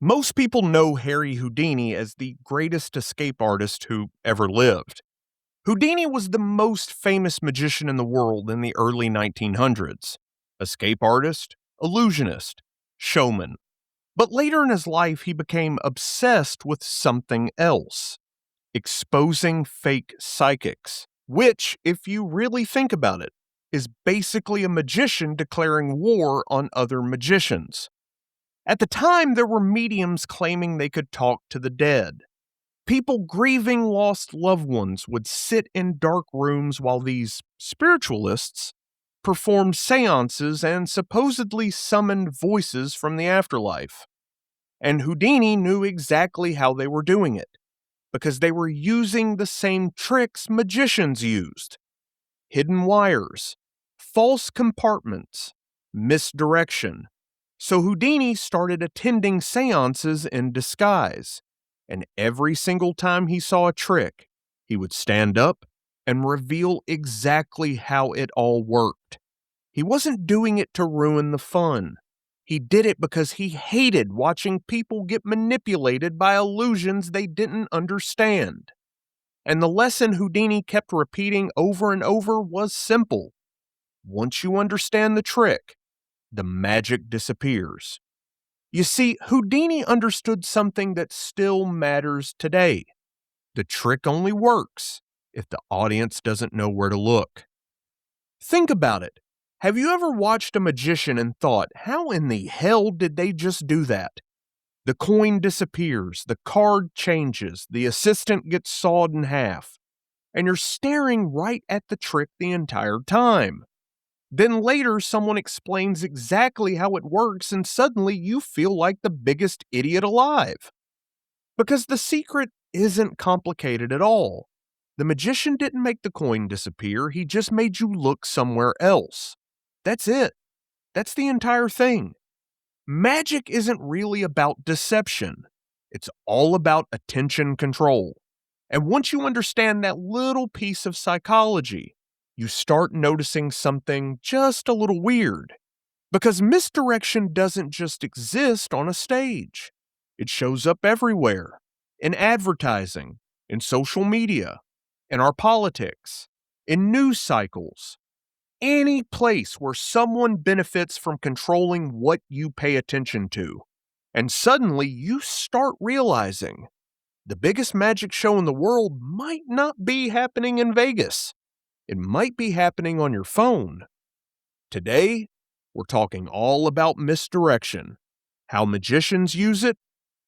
Most people know Harry Houdini as the greatest escape artist who ever lived. Houdini was the most famous magician in the world in the early 1900s. Escape artist, illusionist, showman. But later in his life, he became obsessed with something else: exposing fake psychics, which, if you really think about it, is basically a magician declaring war on other magicians. At the time, there were mediums claiming they could talk to the dead. People grieving lost loved ones would sit in dark rooms while these spiritualists performed seances and supposedly summoned voices from the afterlife. And Houdini knew exactly how they were doing it, because they were using the same tricks magicians used: hidden wires, false compartments, misdirection. So Houdini started attending seances in disguise, and every single time he saw a trick, he would stand up and reveal exactly how it all worked. He wasn't doing it to ruin the fun. He did it because he hated watching people get manipulated by illusions they didn't understand. And the lesson Houdini kept repeating over and over was simple: once you understand the trick, the magic disappears. You see, Houdini understood something that still matters today. The trick only works if the audience doesn't know where to look. Think about it. Have you ever watched a magician and thought, how in the hell did they just do that? The coin disappears, the card changes, the assistant gets sawed in half, and you're staring right at the trick the entire time. Then later, someone explains exactly how it works, and suddenly you feel like the biggest idiot alive. Because the secret isn't complicated at all. The magician didn't make the coin disappear, he just made you look somewhere else. That's it. That's the entire thing. Magic isn't really about deception. It's all about attention control. And once you understand that little piece of psychology, you start noticing something just a little weird. Because misdirection doesn't just exist on a stage. It shows up everywhere: in advertising, in social media, in our politics, in news cycles. Any place where someone benefits from controlling what you pay attention to. And suddenly you start realizing the biggest magic show in the world might not be happening in Vegas. It might be happening on your phone. Today, we're talking all about misdirection, how magicians use it,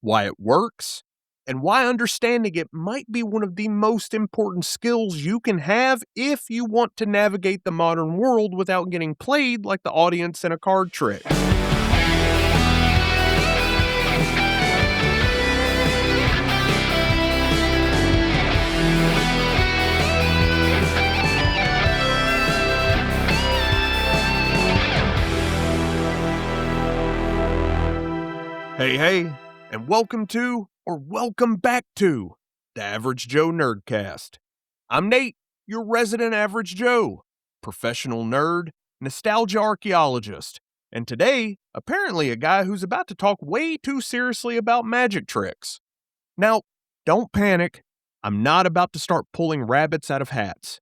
why it works, and why understanding it might be one of the most important skills you can have if you want to navigate the modern world without getting played like the audience in a card trick. Hey, and welcome back to the Average Joe Nerdcast. I'm Nate, your resident Average Joe, professional nerd, nostalgia archaeologist, and today, apparently a guy who's about to talk way too seriously about magic tricks. Now, don't panic, I'm not about to start pulling rabbits out of hats.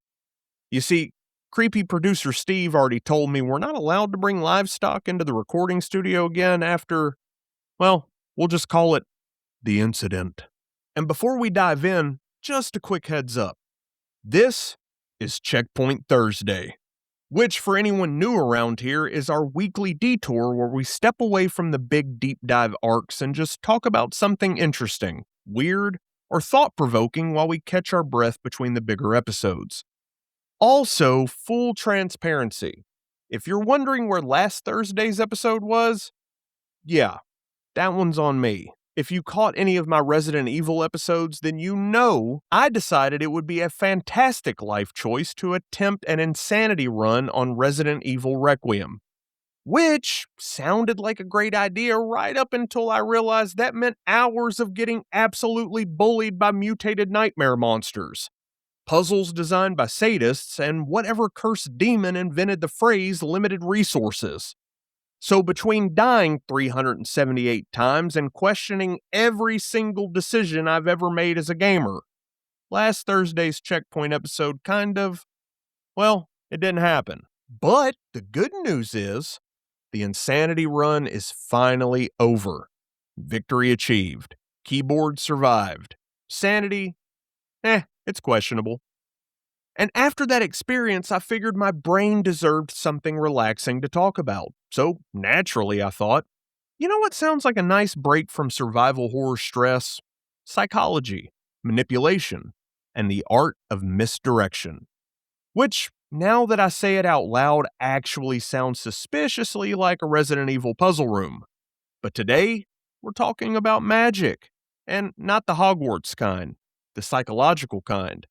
You see, creepy producer Steve already told me we're not allowed to bring livestock into the recording studio again after, well, we'll just call it the incident. And before we dive in, just a quick heads up. This is Checkpoint Thursday, which for anyone new around here is our weekly detour where we step away from the big deep dive arcs and just talk about something interesting, weird, or thought-provoking while we catch our breath between the bigger episodes. Also, full transparency. If you're wondering where last Thursday's episode was, yeah, that one's on me. If you caught any of my Resident Evil episodes, then you know I decided it would be a fantastic life choice to attempt an insanity run on Resident Evil Requiem. Which sounded like a great idea right up until I realized that meant hours of getting absolutely bullied by mutated nightmare monsters, puzzles designed by sadists, and whatever cursed demon invented the phrase limited resources. So, between dying 378 times and questioning every single decision I've ever made as a gamer, last Thursday's Checkpoint episode well, it didn't happen. But the good news is, the insanity run is finally over. Victory achieved. Keyboard survived. Sanity, it's questionable. And after that experience, I figured my brain deserved something relaxing to talk about. So, naturally, I thought, you know what sounds like a nice break from survival horror stress? Psychology, manipulation, and the art of misdirection. Which, now that I say it out loud, actually sounds suspiciously like a Resident Evil puzzle room. But today, we're talking about magic. And not the Hogwarts kind, the psychological kind.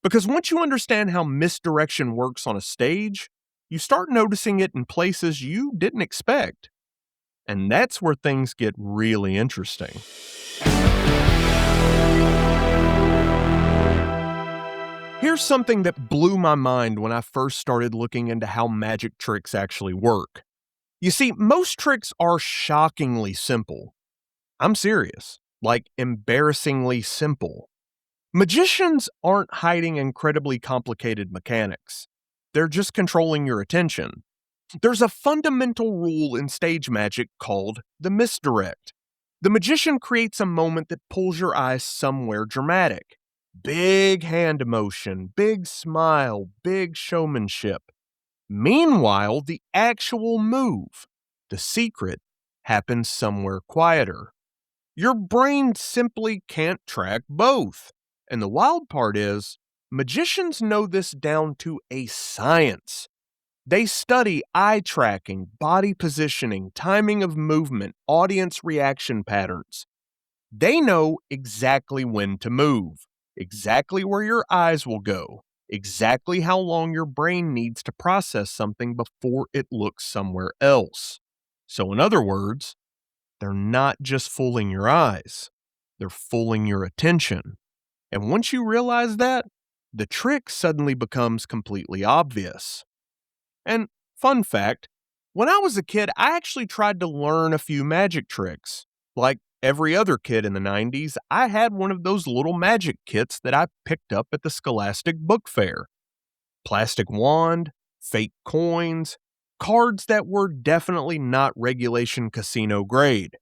Because once you understand how misdirection works on a stage, you start noticing it in places you didn't expect. And that's where things get really interesting. Here's something that blew my mind when I first started looking into how magic tricks actually work. You see, most tricks are shockingly simple. I'm serious, like embarrassingly simple. Magicians aren't hiding incredibly complicated mechanics. They're just controlling your attention. There's a fundamental rule in stage magic called the misdirect. The magician creates a moment that pulls your eyes somewhere dramatic. Big hand motion, big smile, big showmanship. Meanwhile, the actual move, the secret, happens somewhere quieter. Your brain simply can't track both. And the wild part is, magicians know this down to a science. They study eye tracking, body positioning, timing of movement, audience reaction patterns. They know exactly when to move, exactly where your eyes will go, exactly how long your brain needs to process something before it looks somewhere else. So, in other words, they're not just fooling your eyes, they're fooling your attention. And once you realize that, the trick suddenly becomes completely obvious. And fun fact, when I was a kid, I actually tried to learn a few magic tricks. Like every other kid in the 90s, I had one of those little magic kits that I picked up at the Scholastic Book Fair. Plastic wand, fake coins, cards that were definitely not regulation casino grade.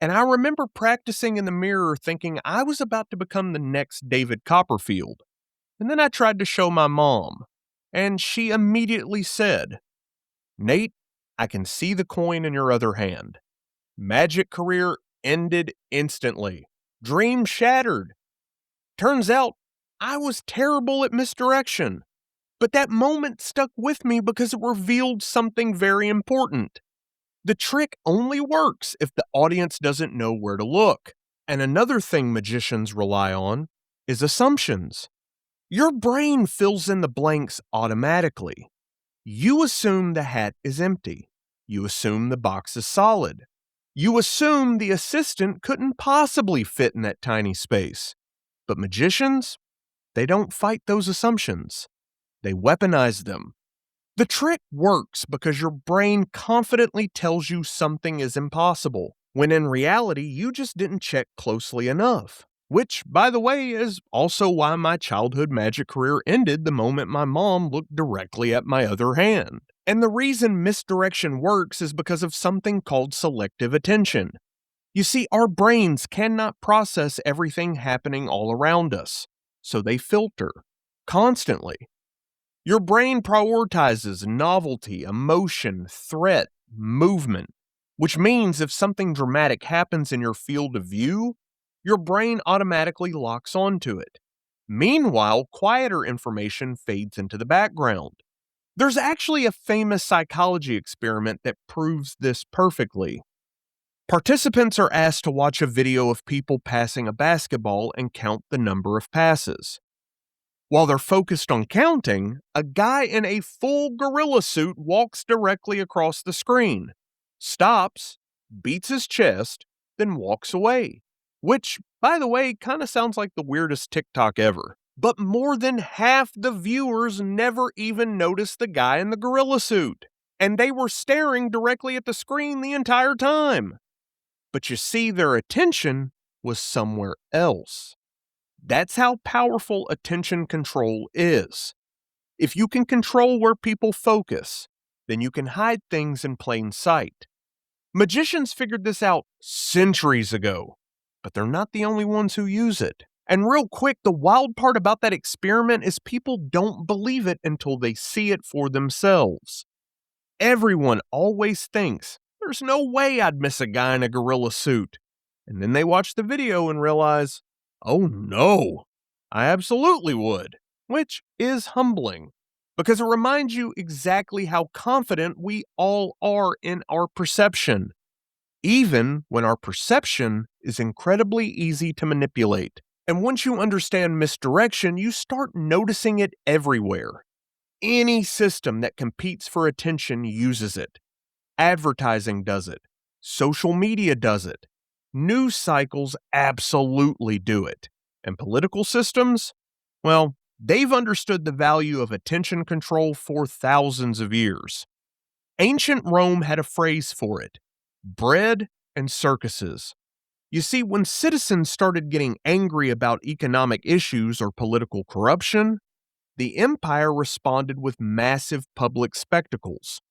And I remember practicing in the mirror thinking I was about to become the next David Copperfield. And then I tried to show my mom, and she immediately said, "Nate, I can see the coin in your other hand." Magic career ended instantly. Dream shattered. Turns out, I was terrible at misdirection. But that moment stuck with me because it revealed something very important. The trick only works if the audience doesn't know where to look. And another thing magicians rely on is assumptions. Your brain fills in the blanks automatically. You assume the hat is empty. You assume the box is solid. You assume the assistant couldn't possibly fit in that tiny space. But magicians, they don't fight those assumptions. They weaponize them. The trick works because your brain confidently tells you something is impossible, when in reality, you just didn't check closely enough. Which, by the way, is also why my childhood magic career ended the moment my mom looked directly at my other hand. And the reason misdirection works is because of something called selective attention. You see, our brains cannot process everything happening all around us, so they filter constantly. Your brain prioritizes novelty, emotion, threat, movement, which means if something dramatic happens in your field of view, your brain automatically locks onto it. Meanwhile, quieter information fades into the background. There's actually a famous psychology experiment that proves this perfectly. Participants are asked to watch a video of people passing a basketball and count the number of passes. While they're focused on counting, a guy in a full gorilla suit walks directly across the screen, stops, beats his chest, then walks away. Which, by the way, kind of sounds like the weirdest TikTok ever. But more than half the viewers never even notice the guy in the gorilla suit. and they were staring directly at the screen the entire time. But you see, their attention was somewhere else. That's how powerful attention control is. If you can control where people focus, then you can hide things in plain sight. Magicians figured this out centuries ago, but they're not the only ones who use it. And real quick, the wild part about that experiment is people don't believe it until they see it for themselves. Everyone always thinks, there's no way I'd miss a guy in a gorilla suit. And then they watch the video and realize, oh no, I absolutely would. Which is humbling, because it reminds you exactly how confident we all are in our perception, even when our perception is incredibly easy to manipulate. And once you understand misdirection, you start noticing it everywhere. Any system that competes for attention uses it. Advertising does it. Social media does it. News cycles absolutely do it. And political systems? Well, they've understood the value of attention control for thousands of years. Ancient Rome had a phrase for it: bread and circuses. You see, when citizens started getting angry about economic issues or political corruption, the empire responded with massive public spectacles,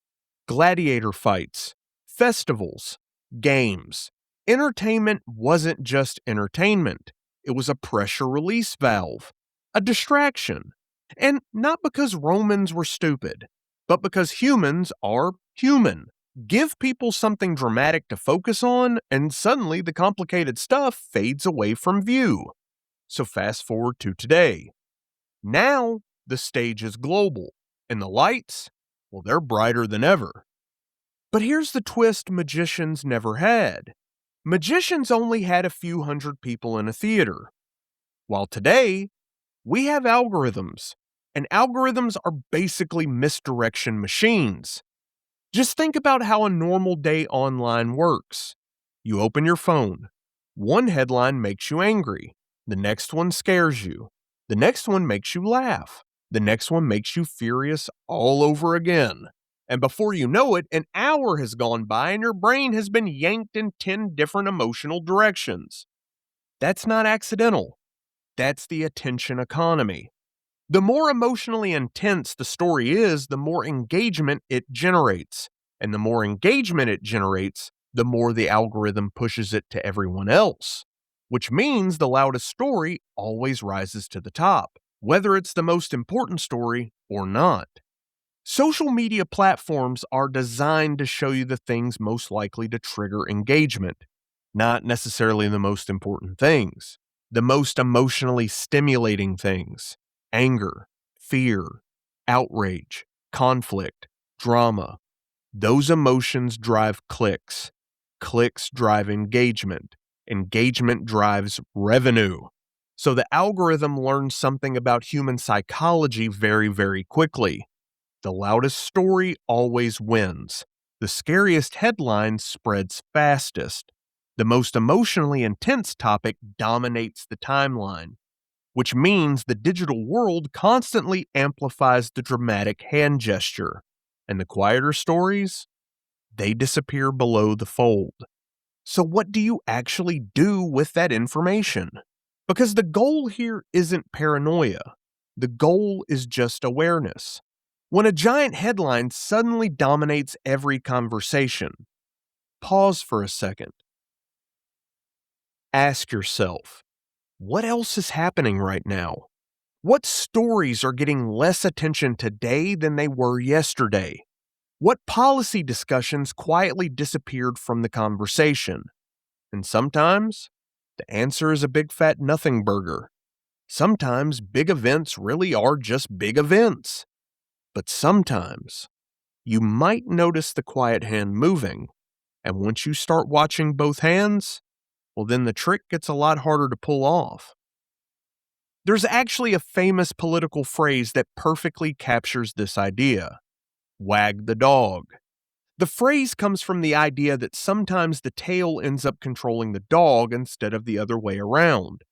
gladiator fights, festivals, games. Entertainment wasn't just entertainment, it was a pressure release valve, a distraction. And not because Romans were stupid, but because humans are human. Give people something dramatic to focus on, and suddenly the complicated stuff fades away from view. So fast forward to today. Now, the stage is global, and the lights, well, they're brighter than ever. But here's the twist magicians never had. Magicians only had a few hundred people in a theater. While today, we have algorithms, and algorithms are basically misdirection machines. Just think about how a normal day online works. You open your phone. One headline makes you angry. The next one scares you. The next one makes you laugh. The next one makes you furious all over again. And before you know it, an hour has gone by and your brain has been yanked in 10 different emotional directions. That's not accidental. That's the attention economy. The more emotionally intense the story is, the more engagement it generates. And the more engagement it generates, the more the algorithm pushes it to everyone else. Which means the loudest story always rises to the top, whether it's the most important story or not. Social media platforms are designed to show you the things most likely to trigger engagement, not necessarily the most important things, the most emotionally stimulating things: anger, fear, outrage, conflict, drama. Those emotions drive clicks. Clicks drive engagement. Engagement drives revenue. So the algorithm learns something about human psychology very, very quickly. The loudest story always wins. The scariest headline spreads fastest. The most emotionally intense topic dominates the timeline, which means the digital world constantly amplifies the dramatic hand gesture. And the quieter stories, they disappear below the fold. So what do you actually do with that information? Because the goal here isn't paranoia. The goal is just awareness. When a giant headline suddenly dominates every conversation, pause for a second. Ask yourself, what else is happening right now? What stories are getting less attention today than they were yesterday? What policy discussions quietly disappeared from the conversation? And sometimes, the answer is a big fat nothing burger. Sometimes big events really are just big events. But sometimes, you might notice the quiet hand moving, and once you start watching both hands, well, then the trick gets a lot harder to pull off. There's actually a famous political phrase that perfectly captures this idea: wag the dog. The phrase comes from the idea that sometimes the tail ends up controlling the dog instead of the other way around.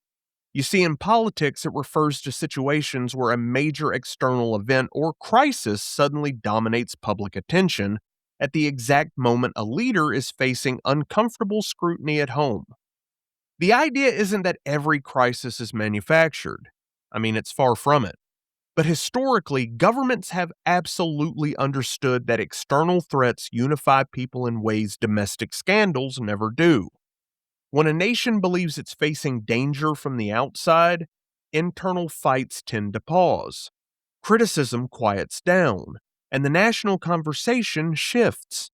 You see, in politics, it refers to situations where a major external event or crisis suddenly dominates public attention at the exact moment a leader is facing uncomfortable scrutiny at home. The idea isn't that every crisis is manufactured. I mean, it's far from it. But historically, governments have absolutely understood that external threats unify people in ways domestic scandals never do. When a nation believes it's facing danger from the outside, internal fights tend to pause. Criticism quiets down, and the national conversation shifts.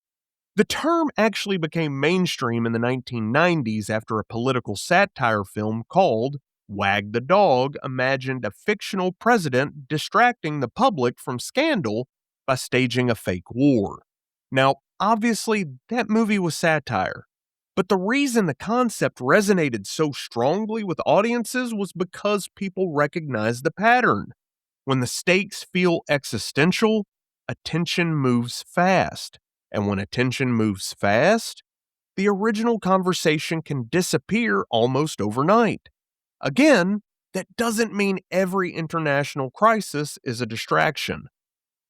The term actually became mainstream in the 1990s after a political satire film called Wag the Dog imagined a fictional president distracting the public from scandal by staging a fake war. Now, obviously, that movie was satire, but the reason the concept resonated so strongly with audiences was because people recognized the pattern. When the stakes feel existential, attention moves fast. And when attention moves fast, the original conversation can disappear almost overnight. Again, that doesn't mean every international crisis is a distraction.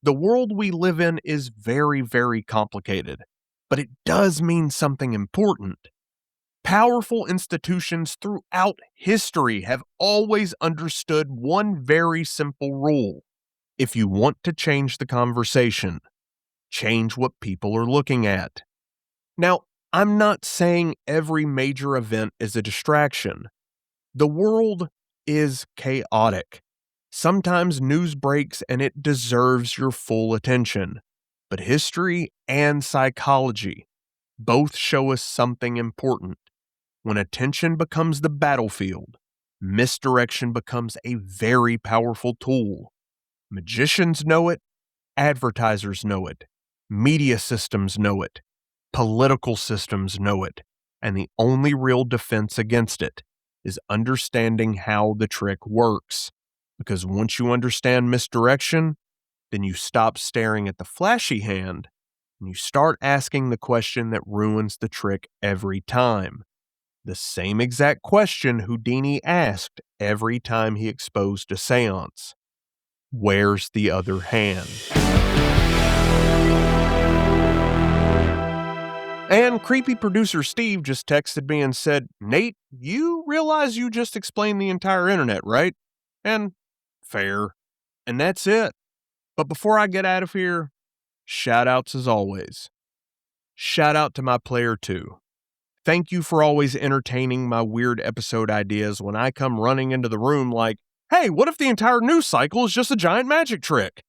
The world we live in is very, very complicated, but it does mean something important. Powerful institutions throughout history have always understood one very simple rule. If you want to change the conversation, change what people are looking at. Now, I'm not saying every major event is a distraction. The world is chaotic. Sometimes news breaks and it deserves your full attention. But history and psychology both show us something important. When attention becomes the battlefield, misdirection becomes a very powerful tool. Magicians know it, advertisers know it, media systems know it, political systems know it, and the only real defense against it is understanding how the trick works. Because once you understand misdirection, then you stop staring at the flashy hand and you start asking the question that ruins the trick every time. The same exact question Houdini asked every time he exposed a seance. Where's the other hand? And creepy producer Steve just texted me and said, Nate, you realize you just explained the entire internet, right? And fair. And that's it. But before I get out of here, shout outs as always. Shout out to my player 2. Thank you for always entertaining my weird episode ideas when I come running into the room like, hey, what if the entire news cycle is just a giant magic trick?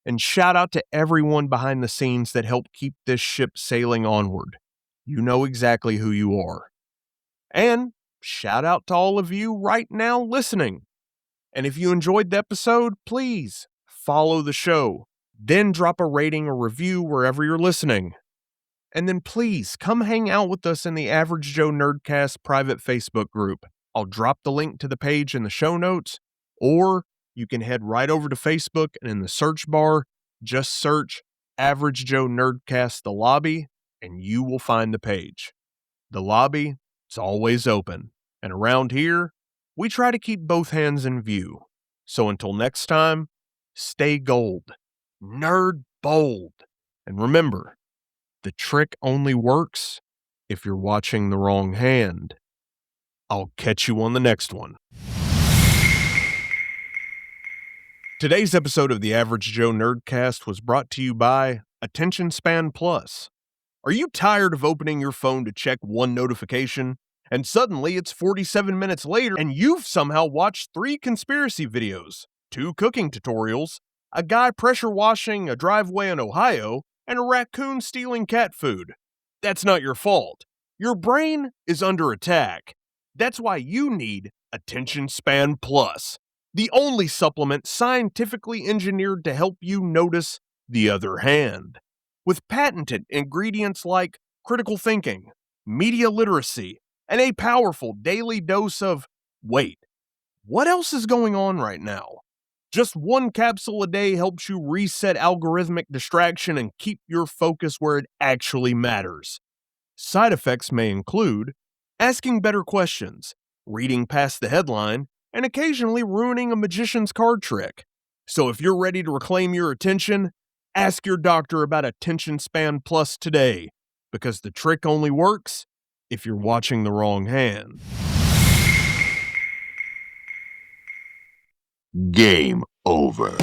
And shout out to everyone behind the scenes that help keep this ship sailing onward. You know exactly who you are. And shout out to all of you right now listening. And if you enjoyed the episode, please follow the show. Then drop a rating or review wherever you're listening. And then please come hang out with us in the Average Joe Nerdcast private Facebook group. I'll drop the link to the page in the show notes, or you can head right over to Facebook and in the search bar, just search Average Joe Nerdcast the lobby, and you will find the page. The lobby, it's always open. And around here, we try to keep both hands in view. So until next time, stay gold, nerd bold, and remember, the trick only works if you're watching the wrong hand. I'll catch you on the next one. Today's episode of the Average Joe Nerdcast was brought to you by Attention Span Plus. Are you tired of opening your phone to check one notification, and suddenly it's 47 minutes later and you've somehow watched 3 conspiracy videos, 2 cooking tutorials, a guy pressure washing a driveway in Ohio, and a raccoon stealing cat food? That's not your fault. Your brain is under attack. That's why you need Attention Span Plus, the only supplement scientifically engineered to help you notice the other hand. With patented ingredients like critical thinking, media literacy, and a powerful daily dose of, wait, what else is going on right now? Just 1 capsule a day helps you reset algorithmic distraction and keep your focus where it actually matters. Side effects may include asking better questions, reading past the headline, and occasionally ruining a magician's card trick. So if you're ready to reclaim your attention, ask your doctor about Attention Span Plus today, because the trick only works if you're watching the wrong hand. Game over.